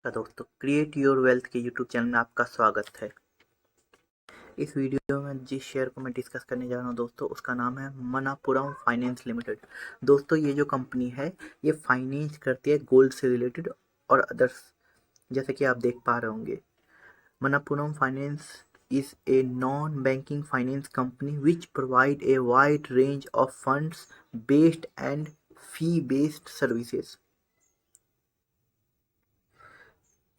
दोस्तों, create your wealth के YouTube channel में आपका स्वागत है। इस वीडियो में जिस शेयर को मैं डिस्कस करने जा रहा हूं दोस्तों, उसका नाम है मनापुरम फाइनेंस लिमिटेड। दोस्तों, ये जो कंपनी है ये फाइनेंस करती है गोल्ड से रिलेटेड और अदर्स, जैसे कि आप देख पा रहे होंगे। Manappuram finance is a non banking finance company which provide a wide range of funds based and fee based services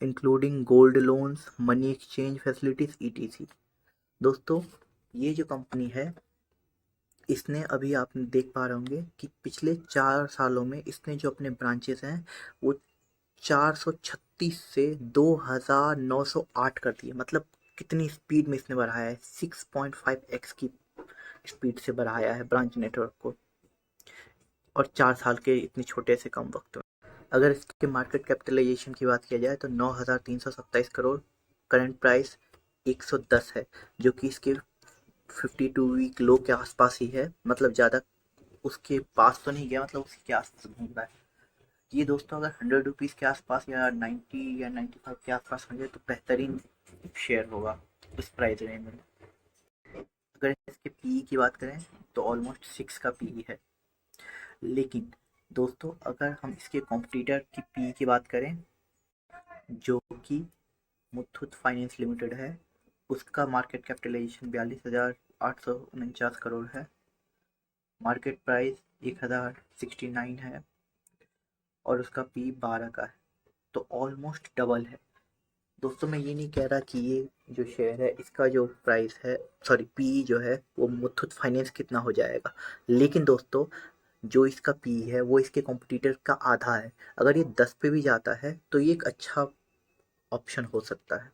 including gold loans, money exchange facilities etc। दोस्तों, ये जो कंपनी है इसने अभी आप देख पा रहे होंगे कि पिछले 4 सालों में इसने जो अपने ब्रांचेस हैं वो 436 से 2908 कर दिए। मतलब कितनी स्पीड में इसने बढ़ाया है, 6.5x की स्पीड से बढ़ाया है ब्रांच नेटवर्क को, और 4 साल के इतने छोटे से कम वक्त में। अगर इसके मार्केट कैपिटलाइजेशन की बात किया जाए तो 9,327 करोड़, करंट प्राइस 110 है, जो कि इसके 52 वीक लो के आसपास ही है। मतलब ज़्यादा उसके पास तो नहीं गया, मतलब उसी के आसपास घूम रहा है ये। दोस्तों, अगर 100 रुपीज़ के आसपास या 90 या 95 के आसपास हो जाए तो बेहतरीन शेयर होगा इस प्राइस रेंज में। अगर इसके पीई की बात करें तो ऑलमोस्ट 6 का पीई है। लेकिन दोस्तों, अगर हम इसके कॉम्पिटिटर की पीई की बात करें जो कि मुथूट फाइनेंस लिमिटेड है, उसका मार्केट कैपिटलाइजेशन 42,849 करोड़ है, मार्केट प्राइस 1069 है और उसका पी 12 का है, तो ऑलमोस्ट डबल है। दोस्तों, मैं ये नहीं कह रहा कि ये जो शेयर है इसका जो प्राइस है, सॉरी पी जो है, वो मुथूट फाइनेंस कितना हो जाएगा। लेकिन दोस्तों, जो इसका पी है वो इसके कॉम्पिटिटर का आधा है। अगर ये 10 पे भी जाता है तो ये एक अच्छा ऑप्शन हो सकता है।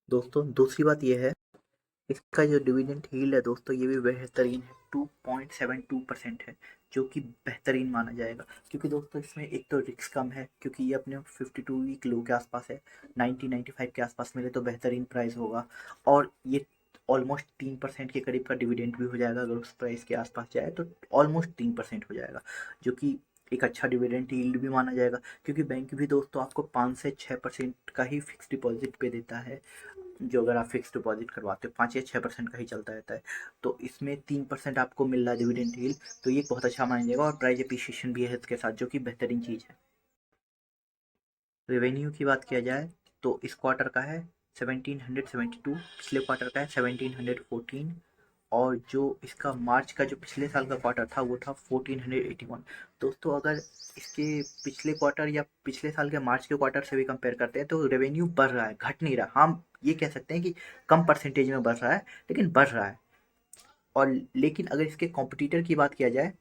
दोस्तों, दूसरी बात ये है, इसका जो डिविडेंड यील्ड है दोस्तों, ये भी बेहतरीन है, 2.72% है, जो कि बेहतरीन माना जाएगा। क्योंकि दोस्तों, इसमें एक तो रिस्क कम है, क्योंकि ये अपने 52 वीक लो के आसपास है, 90-95 के आसपास मिले तो बेहतरीन प्राइस होगा। और ये ऑलमोस्ट 3% के करीब का डिविडेंड भी हो जाएगा। अगर उस प्राइस के आसपास जाए तो ऑलमोस्ट 3% हो जाएगा, जो कि एक अच्छा डिविडेंड यील्ड भी माना जाएगा। क्योंकि बैंक भी दोस्तों आपको 5 से 6% का ही फिक्स डिपॉजिट पे देता है। जो अगर आप फिक्स डिपॉजिट करवाते हो 5 या 6% का ही चलता रहता है, तो इसमें 3% आपको मिल रहा है डिविडेंड यील्ड, तो ये बहुत अच्छा माना जाएगा। और प्राइस एप्रिसिएशन भी है इसके साथ, जो कि बेहतरीन चीज़ है। रेवेन्यू की बात किया जाए तो इस क्वार्टर का है 1772, पिछले क्वार्टर का है 1714, और जो इसका मार्च का जो पिछले साल का क्वार्टर था वो था 1481। दोस्तों, अगर इसके पिछले क्वार्टर या पिछले साल के मार्च के क्वार्टर से भी कंपेयर करते हैं तो रेवेन्यू बढ़ रहा है, घट नहीं रहा। हम ये कह सकते हैं कि कम परसेंटेज में बढ़ रहा है, लेकिन बढ़ रहा है। और लेकिन अगर इसके कॉम्पिटिटर की बात किया जाए,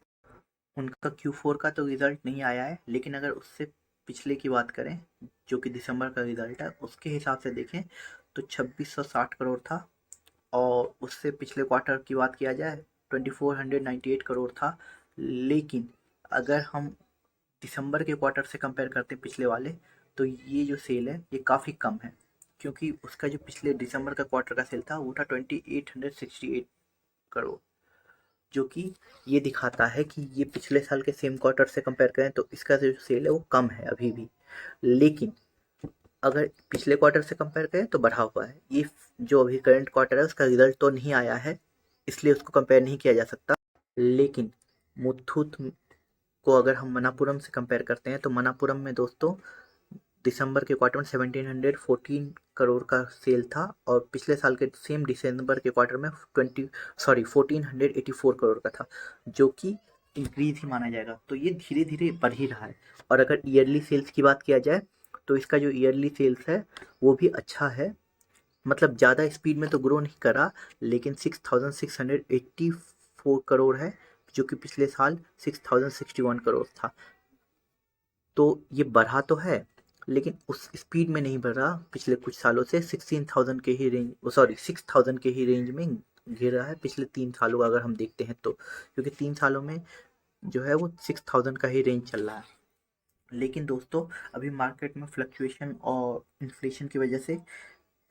उनका Q4 का तो रिजल्ट नहीं आया है, लेकिन अगर उससे पिछले की बात करें जो कि दिसंबर का रिजल्ट है, उसके हिसाब से देखें तो 2660 करोड़ था। और उससे पिछले क्वार्टर की बात किया जाए 2498 करोड़ था। लेकिन अगर हम दिसंबर के क्वार्टर से कंपेयर करते हैं पिछले वाले, तो ये जो सेल है ये काफ़ी कम है। क्योंकि उसका जो पिछले दिसंबर का क्वार्टर का सेल था वो था 2868 करोड़, जो कि ये दिखाता है कि ये पिछले साल के सेम क्वार्टर से कंपेयर करें तो इसका जो सेल है वो कम है अभी भी। लेकिन अगर पिछले क्वार्टर से कंपेयर करें तो बढ़ा हुआ है। ये जो अभी करंट क्वार्टर है उसका रिजल्ट तो नहीं आया है, इसलिए उसको कंपेयर नहीं किया जा सकता। लेकिन मुथूट को अगर हम मनापुरम से कंपेयर करते हैं तो मनापुरम में दोस्तों दिसंबर के क्वार्टर में 1714 करोड़ का सेल था, और पिछले साल के सेम दिसंबर के क्वार्टर में 1484 करोड़ का था, जो कि इंक्रीज ही माना जाएगा। तो ये धीरे धीरे बढ़ ही रहा है। और अगर ईयरली सेल्स की बात किया जाए तो इसका जो ईयरली सेल्स है वो भी अच्छा है। मतलब ज़्यादा स्पीड में तो ग्रो नहीं करा, लेकिन 6684 करोड़ है, जो कि पिछले साल 6061 करोड़ था। तो ये बढ़ा तो है, लेकिन उस स्पीड में नहीं बढ़ रहा। पिछले कुछ सालों से 16,000 के ही रेंज, सॉरी 6,000 के ही रेंज में घिर रहा है पिछले 3 सालों का अगर हम देखते हैं तो। क्योंकि 3 सालों में जो है वो 6,000 का ही रेंज चल रहा है। लेकिन दोस्तों, अभी मार्केट में फ्लक्चुएशन और इन्फ्लेशन की वजह से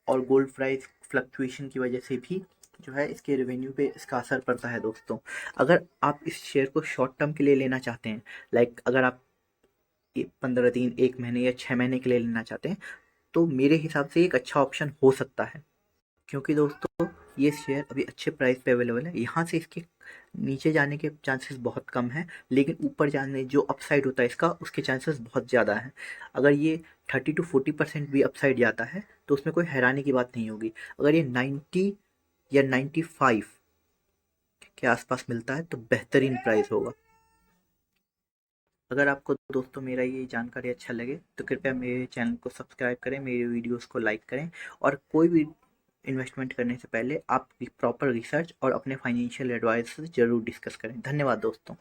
और गोल्ड प्राइस फ्लक्चुएशन की वजह से भी जो है इसके रेवेन्यू पे इसका असर पड़ता है। दोस्तों, अगर आप इस शेयर को शॉर्ट टर्म के लिए लेना चाहते हैं, लाइक अगर आप 15 दिन, 1 महीने या 6 महीने के लिए लेना चाहते हैं, तो मेरे हिसाब से एक अच्छा ऑप्शन हो सकता है। क्योंकि दोस्तों ये शेयर अभी अच्छे प्राइस पे अवेलेबल है, यहाँ से इसके नीचे जाने के चांसेस बहुत कम हैं, लेकिन ऊपर जाने जो अपसाइड होता है इसका, उसके चांसेस बहुत ज़्यादा हैं। अगर ये 30 to 40% भी अपसाइड जाता है तो उसमें कोई हैरानी की बात नहीं होगी। अगर ये 90 या 95 के आसपास मिलता है तो बेहतरीन प्राइस होगा। अगर आपको दोस्तों मेरा ये जानकारी अच्छा लगे तो कृपया मेरे चैनल को सब्सक्राइब करें, मेरे वीडियोस को लाइक करें, और कोई भी इन्वेस्टमेंट करने से पहले आप प्रॉपर रिसर्च और अपने फाइनेंशियल एडवाइस से ज़रूर डिस्कस करें। धन्यवाद दोस्तों।